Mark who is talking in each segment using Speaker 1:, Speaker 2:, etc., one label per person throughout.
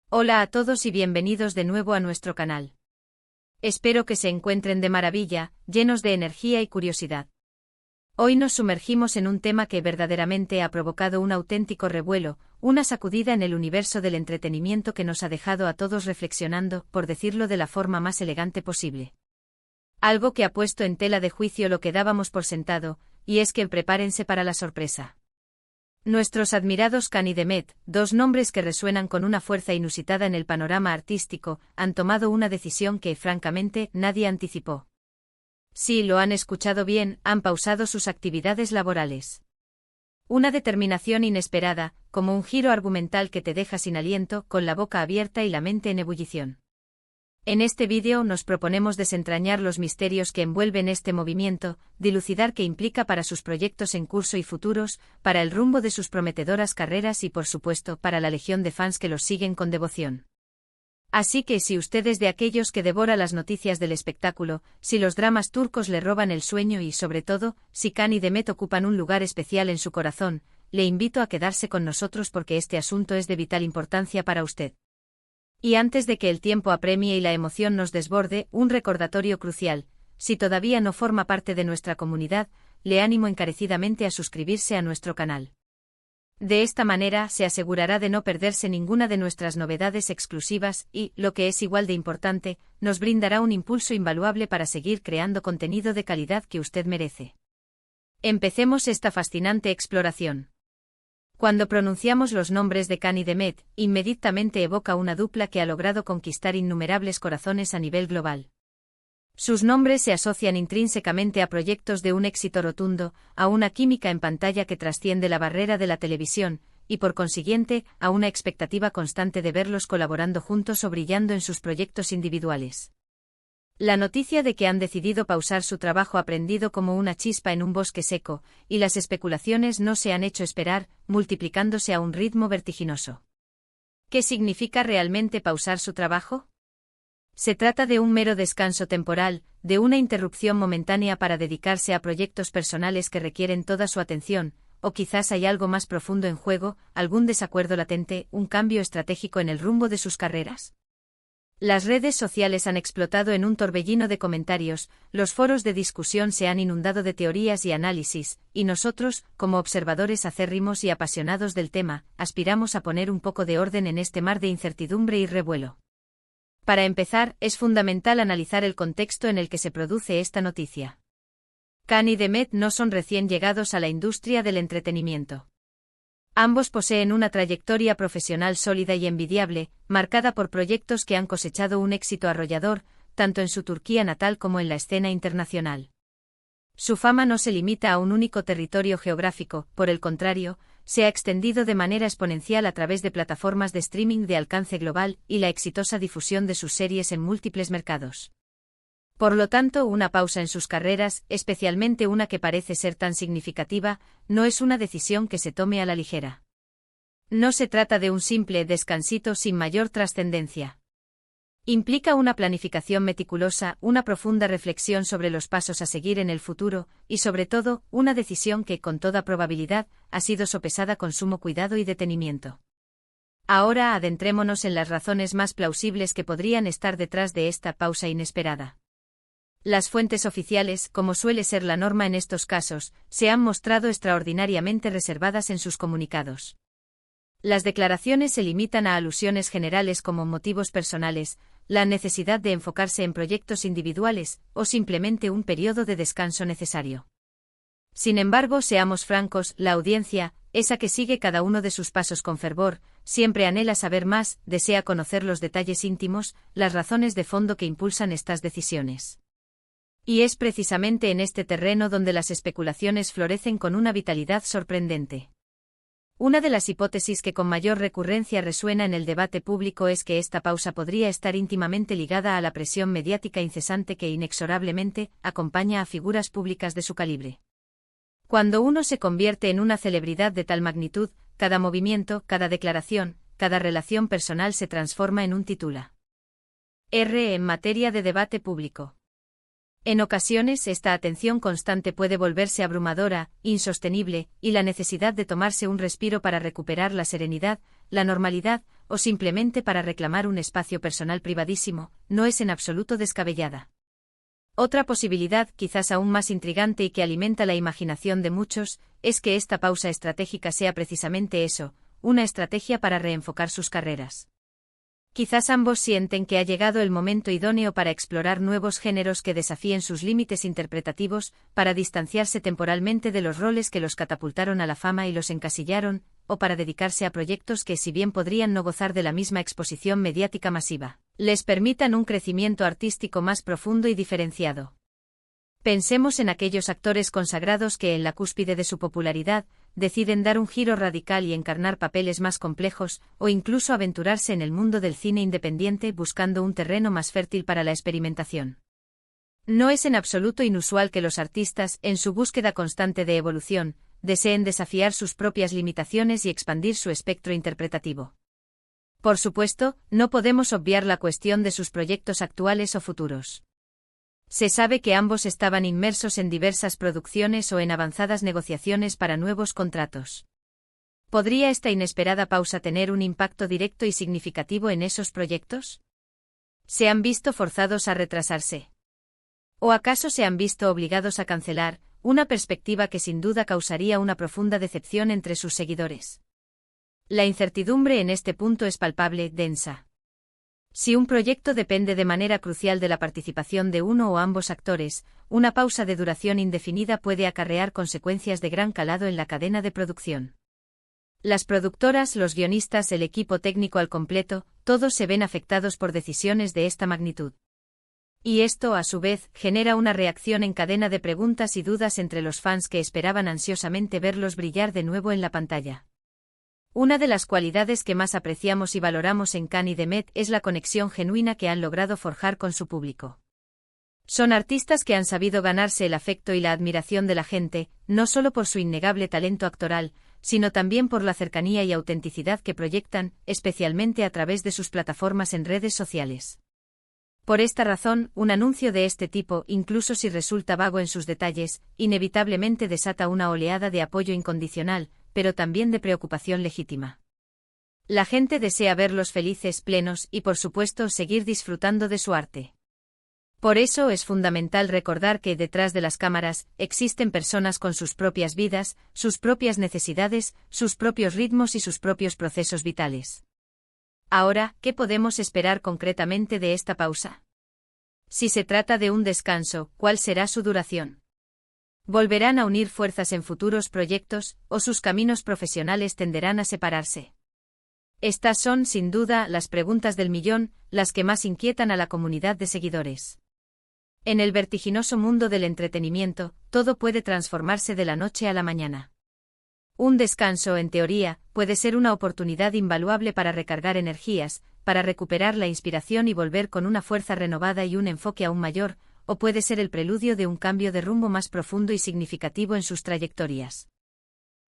Speaker 1: Hola a todos y bienvenidos de nuevo a nuestro canal. Espero que se encuentren de maravilla, llenos de energía y curiosidad. Hoy nos sumergimos en un tema que verdaderamente ha provocado un auténtico revuelo, una sacudida en el universo del entretenimiento que nos ha dejado a todos reflexionando, por decirlo de la forma más elegante posible. Algo que ha puesto en tela de juicio lo que dábamos por sentado, y es que prepárense para la sorpresa. Nuestros admirados Khan y Demet, dos nombres que resuenan con una fuerza inusitada en el panorama artístico, han tomado una decisión que, francamente, nadie anticipó. Sí, lo han escuchado bien, han pausado sus actividades laborales. Una determinación inesperada, como un giro argumental que te deja sin aliento, con la boca abierta y la mente en ebullición. En este vídeo nos proponemos desentrañar los misterios que envuelven este movimiento, dilucidar qué implica para sus proyectos en curso y futuros, para el rumbo de sus prometedoras carreras y por supuesto para la legión de fans que los siguen con devoción. Así que si usted es de aquellos que devora las noticias del espectáculo, si los dramas turcos le roban el sueño y sobre todo, si Khan y Demet ocupan un lugar especial en su corazón, le invito a quedarse con nosotros porque este asunto es de vital importancia para usted. Y antes de que el tiempo apremie y la emoción nos desborde, un recordatorio crucial: si todavía no forma parte de nuestra comunidad, le animo encarecidamente a suscribirse a nuestro canal. De esta manera se asegurará de no perderse ninguna de nuestras novedades exclusivas y, lo que es igual de importante, nos brindará un impulso invaluable para seguir creando contenido de calidad que usted merece. Empecemos esta fascinante exploración. Cuando pronunciamos los nombres de Khan y Demet, inmediatamente evoca una dupla que ha logrado conquistar innumerables corazones a nivel global. Sus nombres se asocian intrínsecamente a proyectos de un éxito rotundo, a una química en pantalla que trasciende la barrera de la televisión, y por consiguiente, a una expectativa constante de verlos colaborando juntos o brillando en sus proyectos individuales. La noticia de que han decidido pausar su trabajo ha prendido como una chispa en un bosque seco, y las especulaciones no se han hecho esperar, multiplicándose a un ritmo vertiginoso. ¿Qué significa realmente pausar su trabajo? Se trata de un mero descanso temporal, de una interrupción momentánea para dedicarse a proyectos personales que requieren toda su atención, o quizás hay algo más profundo en juego, algún desacuerdo latente, un cambio estratégico en el rumbo de sus carreras. Las redes sociales han explotado en un torbellino de comentarios, los foros de discusión se han inundado de teorías y análisis, y nosotros, como observadores acérrimos y apasionados del tema, aspiramos a poner un poco de orden en este mar de incertidumbre y revuelo. Para empezar, es fundamental analizar el contexto en el que se produce esta noticia. Khan y Demet no son recién llegados a la industria del entretenimiento. Ambos poseen una trayectoria profesional sólida y envidiable, marcada por proyectos que han cosechado un éxito arrollador, tanto en su Turquía natal como en la escena internacional. Su fama no se limita a un único territorio geográfico, por el contrario, se ha extendido de manera exponencial a través de plataformas de streaming de alcance global y la exitosa difusión de sus series en múltiples mercados. Por lo tanto, una pausa en sus carreras, especialmente una que parece ser tan significativa, no es una decisión que se tome a la ligera. No se trata de un simple descansito sin mayor trascendencia. Implica una planificación meticulosa, una profunda reflexión sobre los pasos a seguir en el futuro, y sobre todo, una decisión que, con toda probabilidad, ha sido sopesada con sumo cuidado y detenimiento. Ahora adentrémonos en las razones más plausibles que podrían estar detrás de esta pausa inesperada. Las fuentes oficiales, como suele ser la norma en estos casos, se han mostrado extraordinariamente reservadas en sus comunicados. Las declaraciones se limitan a alusiones generales como motivos personales, la necesidad de enfocarse en proyectos individuales, o simplemente un periodo de descanso necesario. Sin embargo, seamos francos, la audiencia, esa que sigue cada uno de sus pasos con fervor, siempre anhela saber más, desea conocer los detalles íntimos, las razones de fondo que impulsan estas decisiones. Y es precisamente en este terreno donde las especulaciones florecen con una vitalidad sorprendente. Una de las hipótesis que con mayor recurrencia resuena en el debate público es que esta pausa podría estar íntimamente ligada a la presión mediática incesante que inexorablemente acompaña a figuras públicas de su calibre. Cuando uno se convierte en una celebridad de tal magnitud, cada movimiento, cada declaración, cada relación personal se transforma en un titular. En materia de debate público. En ocasiones esta atención constante puede volverse abrumadora, insostenible, y la necesidad de tomarse un respiro para recuperar la serenidad, la normalidad, o simplemente para reclamar un espacio personal privadísimo, no es en absoluto descabellada. Otra posibilidad, quizás aún más intrigante y que alimenta la imaginación de muchos, es que esta pausa estratégica sea precisamente eso, una estrategia para reenfocar sus carreras. Quizás ambos sienten que ha llegado el momento idóneo para explorar nuevos géneros que desafíen sus límites interpretativos, para distanciarse temporalmente de los roles que los catapultaron a la fama y los encasillaron, o para dedicarse a proyectos que, si bien podrían no gozar de la misma exposición mediática masiva, les permitan un crecimiento artístico más profundo y diferenciado. Pensemos en aquellos actores consagrados que, en la cúspide de su popularidad, deciden dar un giro radical y encarnar papeles más complejos, o incluso aventurarse en el mundo del cine independiente buscando un terreno más fértil para la experimentación. No es en absoluto inusual que los artistas, en su búsqueda constante de evolución, deseen desafiar sus propias limitaciones y expandir su espectro interpretativo. Por supuesto, no podemos obviar la cuestión de sus proyectos actuales o futuros. Se sabe que ambos estaban inmersos en diversas producciones o en avanzadas negociaciones para nuevos contratos. ¿Podría esta inesperada pausa tener un impacto directo y significativo en esos proyectos? ¿Se han visto forzados a retrasarse? ¿O acaso se han visto obligados a cancelar, una perspectiva que sin duda causaría una profunda decepción entre sus seguidores? La incertidumbre en este punto es palpable, densa. Si un proyecto depende de manera crucial de la participación de uno o ambos actores, una pausa de duración indefinida puede acarrear consecuencias de gran calado en la cadena de producción. Las productoras, los guionistas, el equipo técnico al completo, todos se ven afectados por decisiones de esta magnitud. Y esto, a su vez, genera una reacción en cadena de preguntas y dudas entre los fans que esperaban ansiosamente verlos brillar de nuevo en la pantalla. Una de las cualidades que más apreciamos y valoramos en Khan y Demet es la conexión genuina que han logrado forjar con su público. Son artistas que han sabido ganarse el afecto y la admiración de la gente, no solo por su innegable talento actoral, sino también por la cercanía y autenticidad que proyectan, especialmente a través de sus plataformas en redes sociales. Por esta razón, un anuncio de este tipo, incluso si resulta vago en sus detalles, inevitablemente desata una oleada de apoyo incondicional, pero también de preocupación legítima. La gente desea verlos felices, plenos y, por supuesto, seguir disfrutando de su arte. Por eso es fundamental recordar que, detrás de las cámaras, existen personas con sus propias vidas, sus propias necesidades, sus propios ritmos y sus propios procesos vitales. Ahora, ¿qué podemos esperar concretamente de esta pausa? Si se trata de un descanso, ¿cuál será su duración? ¿Volverán a unir fuerzas en futuros proyectos, o sus caminos profesionales tenderán a separarse? Estas son, sin duda, las preguntas del millón, las que más inquietan a la comunidad de seguidores. En el vertiginoso mundo del entretenimiento, todo puede transformarse de la noche a la mañana. Un descanso, en teoría, puede ser una oportunidad invaluable para recargar energías, para recuperar la inspiración y volver con una fuerza renovada y un enfoque aún mayor, o puede ser el preludio de un cambio de rumbo más profundo y significativo en sus trayectorias.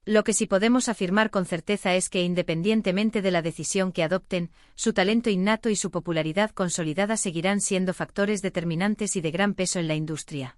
Speaker 1: Lo que sí podemos afirmar con certeza es que, independientemente de la decisión que adopten, su talento innato y su popularidad consolidada seguirán siendo factores determinantes y de gran peso en la industria.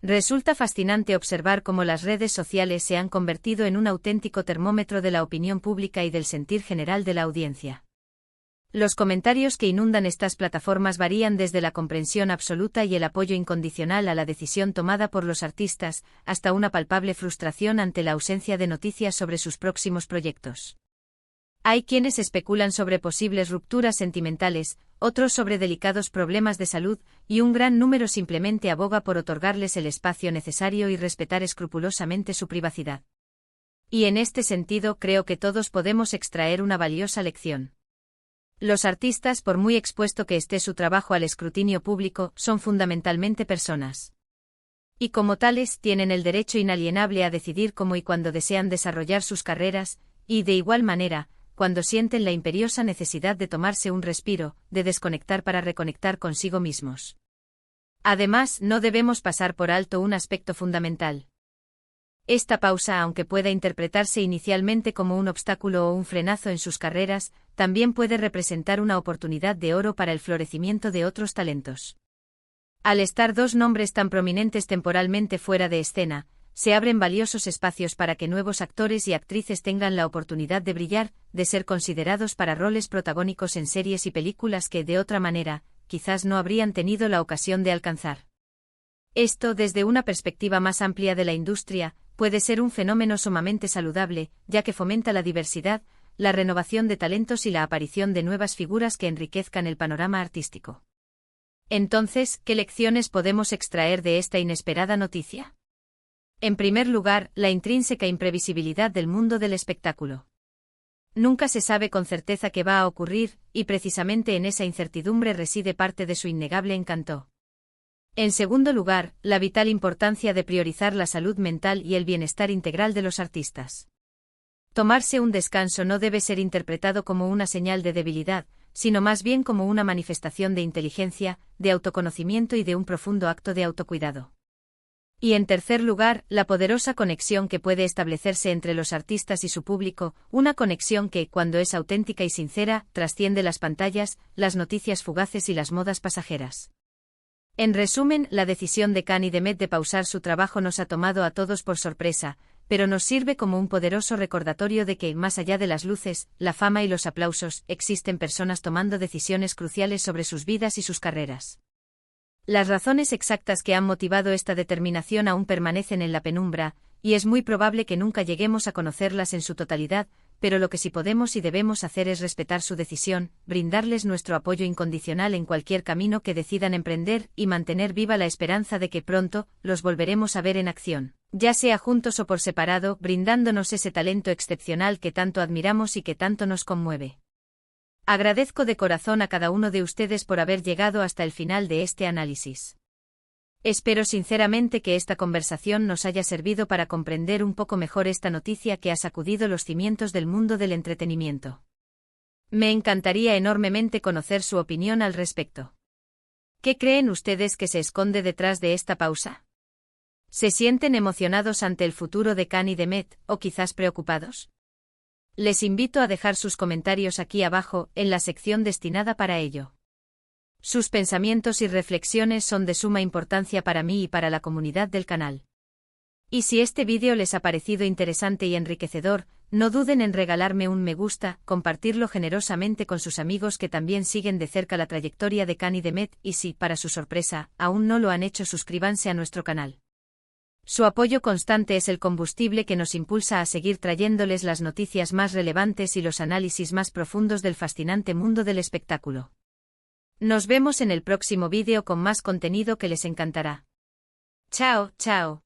Speaker 1: Resulta fascinante observar cómo las redes sociales se han convertido en un auténtico termómetro de la opinión pública y del sentir general de la audiencia. Los comentarios que inundan estas plataformas varían desde la comprensión absoluta y el apoyo incondicional a la decisión tomada por los artistas, hasta una palpable frustración ante la ausencia de noticias sobre sus próximos proyectos. Hay quienes especulan sobre posibles rupturas sentimentales, otros sobre delicados problemas de salud, y un gran número simplemente aboga por otorgarles el espacio necesario y respetar escrupulosamente su privacidad. Y en este sentido creo que todos podemos extraer una valiosa lección. Los artistas, por muy expuesto que esté su trabajo al escrutinio público, son fundamentalmente personas. Y como tales, tienen el derecho inalienable a decidir cómo y cuándo desean desarrollar sus carreras, y, de igual manera, cuando sienten la imperiosa necesidad de tomarse un respiro, de desconectar para reconectar consigo mismos. Además, no debemos pasar por alto un aspecto fundamental. Esta pausa, aunque pueda interpretarse inicialmente como un obstáculo o un frenazo en sus carreras, también puede representar una oportunidad de oro para el florecimiento de otros talentos. Al estar dos nombres tan prominentes temporalmente fuera de escena, se abren valiosos espacios para que nuevos actores y actrices tengan la oportunidad de brillar, de ser considerados para roles protagónicos en series y películas que, de otra manera, quizás no habrían tenido la ocasión de alcanzar. Esto, desde una perspectiva más amplia de la industria, puede ser un fenómeno sumamente saludable, ya que fomenta la diversidad, la renovación de talentos y la aparición de nuevas figuras que enriquezcan el panorama artístico. Entonces, ¿qué lecciones podemos extraer de esta inesperada noticia? En primer lugar, la intrínseca imprevisibilidad del mundo del espectáculo. Nunca se sabe con certeza qué va a ocurrir, y precisamente en esa incertidumbre reside parte de su innegable encanto. En segundo lugar, la vital importancia de priorizar la salud mental y el bienestar integral de los artistas. Tomarse un descanso no debe ser interpretado como una señal de debilidad, sino más bien como una manifestación de inteligencia, de autoconocimiento y de un profundo acto de autocuidado. Y en tercer lugar, la poderosa conexión que puede establecerse entre los artistas y su público, una conexión que, cuando es auténtica y sincera, trasciende las pantallas, las noticias fugaces y las modas pasajeras. En resumen, la decisión de Khan y de Met de pausar su trabajo nos ha tomado a todos por sorpresa, pero nos sirve como un poderoso recordatorio de que, más allá de las luces, la fama y los aplausos, existen personas tomando decisiones cruciales sobre sus vidas y sus carreras. Las razones exactas que han motivado esta determinación aún permanecen en la penumbra, y es muy probable que nunca lleguemos a conocerlas en su totalidad, pero lo que sí podemos y debemos hacer es respetar su decisión, brindarles nuestro apoyo incondicional en cualquier camino que decidan emprender y mantener viva la esperanza de que pronto los volveremos a ver en acción, ya sea juntos o por separado, brindándonos ese talento excepcional que tanto admiramos y que tanto nos conmueve. Agradezco de corazón a cada uno de ustedes por haber llegado hasta el final de este análisis. Espero sinceramente que esta conversación nos haya servido para comprender un poco mejor esta noticia que ha sacudido los cimientos del mundo del entretenimiento. Me encantaría enormemente conocer su opinión al respecto. ¿Qué creen ustedes que se esconde detrás de esta pausa? ¿Se sienten emocionados ante el futuro de Khan y de Met, o quizás preocupados? Les invito a dejar sus comentarios aquí abajo, en la sección destinada para ello. Sus pensamientos y reflexiones son de suma importancia para mí y para la comunidad del canal. Y si este vídeo les ha parecido interesante y enriquecedor, no duden en regalarme un me gusta, compartirlo generosamente con sus amigos que también siguen de cerca la trayectoria de Khan y de Met, y si, para su sorpresa, aún no lo han hecho, suscríbanse a nuestro canal. Su apoyo constante es el combustible que nos impulsa a seguir trayéndoles las noticias más relevantes y los análisis más profundos del fascinante mundo del espectáculo. Nos vemos en el próximo vídeo con más contenido que les encantará. Chao, chao.